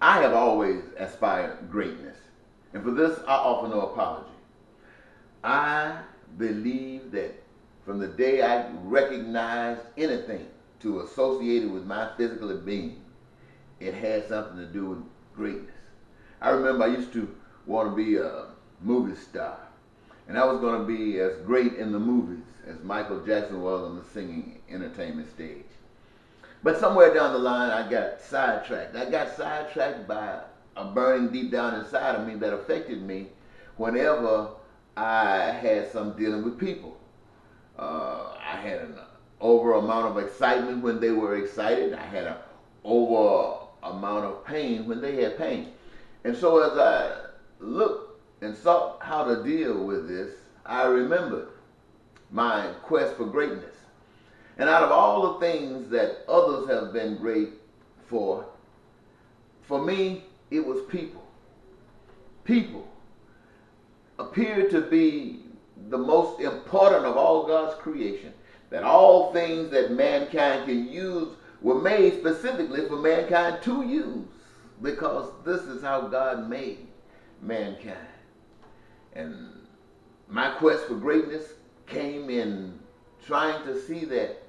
I have always aspired greatness, and for this I offer no apology. I believe that from the day I recognized anything to associate it with my physical being, it had something to do with greatness. I remember I used to want to be a movie star, and I was going to be as great in the movies as Michael Jackson was on the singing entertainment stage. But somewhere down the line, I got sidetracked. I got sidetracked by a burning deep down inside of me that affected me whenever I had some dealing with people. I had an over amount of excitement when they were excited. I had an over amount of pain when they had pain. And so as I looked and sought how to deal with this, I remembered my quest for greatness. And out of all the things that others have been great for me, it was people. People appear to be the most important of all God's creation, that all things that mankind can use were made specifically for mankind to use, because this is how God made mankind. And my quest for greatness came in trying to see that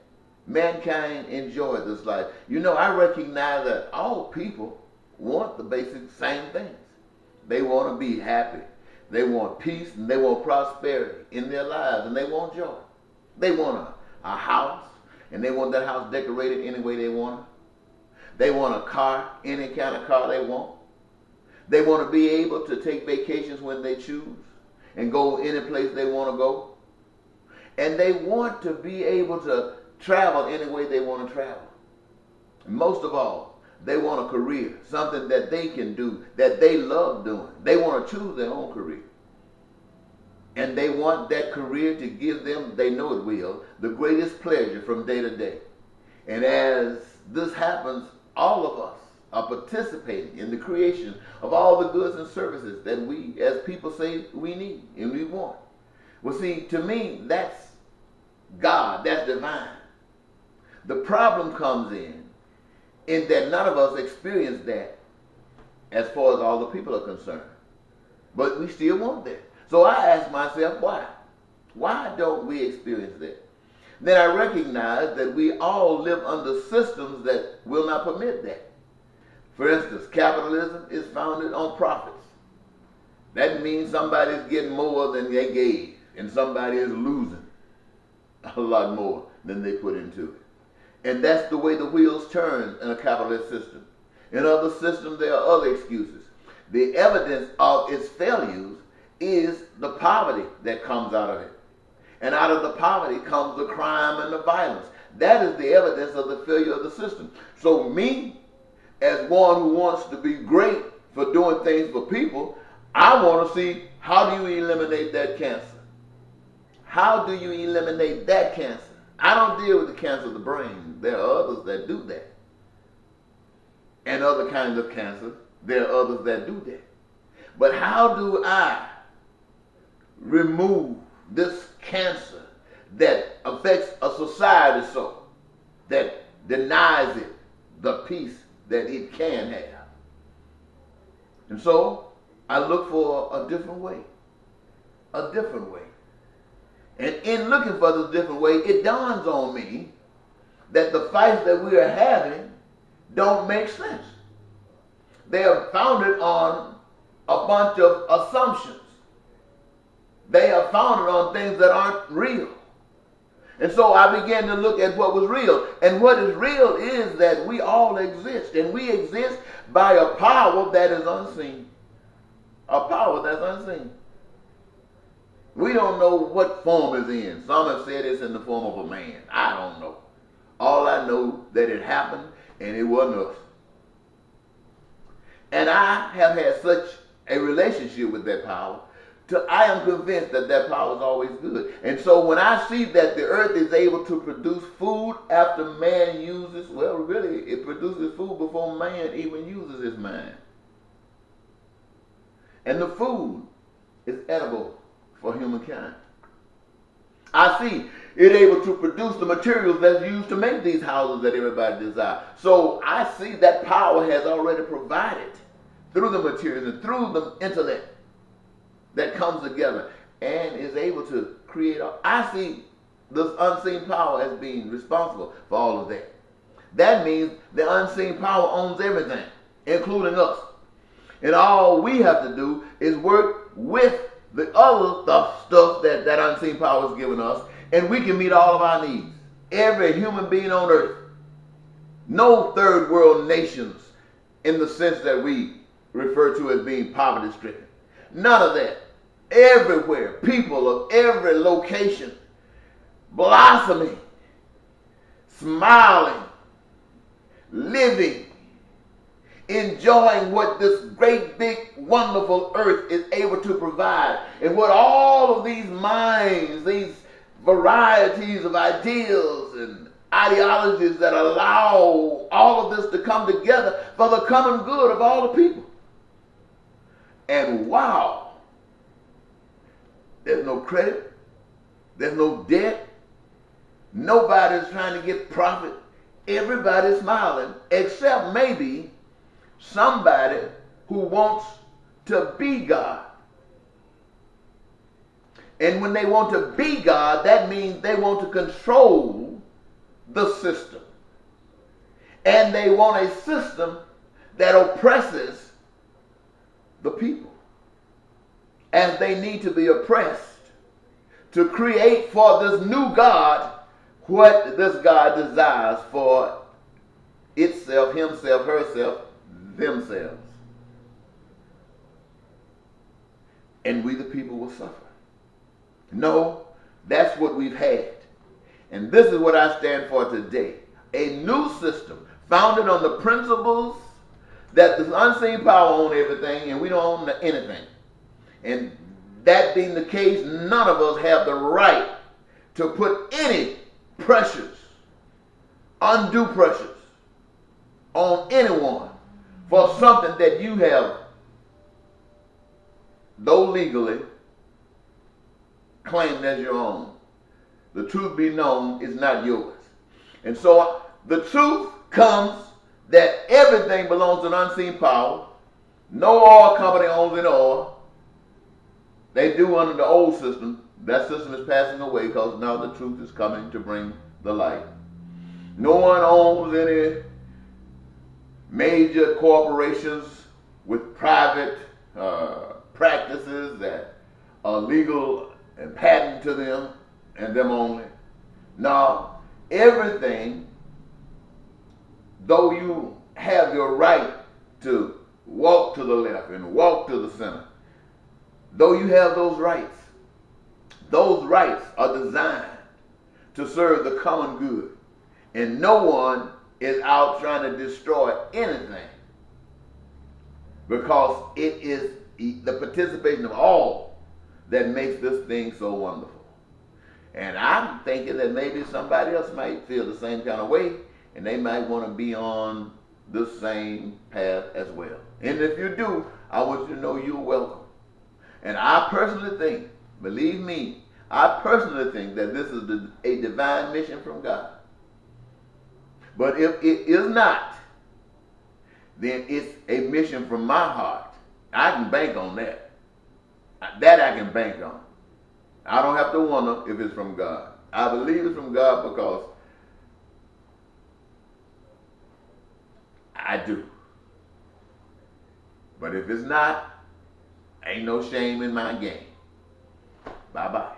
mankind enjoyed this life. You know, I recognize that all people want the basic same things. They want to be happy. They want peace and they want prosperity in their lives, and they want joy. They want a house, and they want that house decorated any way they want it. They want a car, any kind of car they want. They want to be able to take vacations when they choose and go any place they want to go. And they want to be able to travel any way they want to travel. And most of all, they want a career, something that they can do, that they love doing. They want to choose their own career. And they want that career to give them, they know it will, the greatest pleasure from day to day. And as this happens, all of us are participating in the creation of all the goods and services that we, as people, say we need and we want. Well, see, to me, that's God, that's divine. The problem comes in that none of us experience that as far as all the people are concerned. But we still want that. So I ask myself, why? Why don't we experience that? Then I recognize that we all live under systems that will not permit that. For instance, capitalism is founded on profits. That means somebody's getting more than they gave, and somebody is losing a lot more than they put into it. And that's the way the wheels turn in a capitalist system. In other systems, there are other excuses. The evidence of its failures is the poverty that comes out of it. And out of the poverty comes the crime and the violence. That is the evidence of the failure of the system. So me, as one who wants to be great for doing things for people, I want to see, how do you eliminate that cancer? How do you eliminate that cancer? I don't deal with the cancer of the brain. There are others that do that. And other kinds of cancer, there are others that do that. But how do I remove this cancer that affects a society so that denies it the peace that it can have? And so I look for a different way. A different way. And in looking for this different way, it dawns on me that the fights that we are having don't make sense. They are founded on a bunch of assumptions. They are founded on things that aren't real. And so I began to look at what was real. And what is real is that we all exist. And we exist by a power that is unseen. A power that's unseen. We don't know what form it's in. Some have said it's in the form of a man. I don't know. All I know that it happened and it wasn't us. And I have had such a relationship with that power, I am convinced that that power is always good. And so when I see that the earth is able to produce food after man uses, well, really, it produces food before man even uses his mind. And the food is edible for humankind. I see it able to produce the materials that's used to make these houses that everybody desires. So I see that power has already provided through the materials and through the intellect that comes together and is able to create. I see this unseen power as being responsible for all of that. That means the unseen power owns everything, including us. And all we have to do is work with the other stuff that unseen power has given us, and we can meet all of our needs. Every human being on earth. No third world nations in the sense that we refer to as being poverty stricken. None of that. Everywhere, people of every location, blossoming, smiling, living, enjoying what this great, big, wonderful earth is able to provide, and what all of these minds, these varieties of ideals and ideologies that allow all of this to come together for the common good of all the people. And wow, there's no credit, there's no debt, nobody's trying to get profit, everybody's smiling, except maybe somebody who wants to be God. And when they want to be God, that means they want to control the system. And they want a system that oppresses the people, as they need to be oppressed to create for this new God what this God desires for itself, himself, herself, themselves. And we the people will suffer. No, that's what we've had. And this is what I stand for today. A new system founded on the principles that the unseen power owns everything and we don't own anything. And that being the case, none of us have the right to put any pressures, undue pressures, on anyone for something that you have, though legally, claimed as your own. The truth be known is not yours. And so the truth comes that everything belongs to an unseen power. No oil company owns any oil. They do under the old system. That system is passing away because now the truth is coming to bring the light. No one owns any major corporations with private practices that are legal and patent to them and them only. Now, everything, though you have your right to walk to the left and walk to the center, though you have those rights are designed to serve the common good. And no one is out trying to destroy anything, because it is the participation of all that makes this thing so wonderful. And I'm thinking that maybe somebody else might feel the same kind of way, and they might want to be on the same path as well. And if you do, I want you to know you're welcome. And I personally think, believe me, I personally think that this is a divine mission from God. But if it is not, then it's a mission from my heart. I can bank on that. That I can bank on. I don't have to wonder if it's from God. I believe it's from God because I do. But if it's not, ain't no shame in my game. Bye-bye.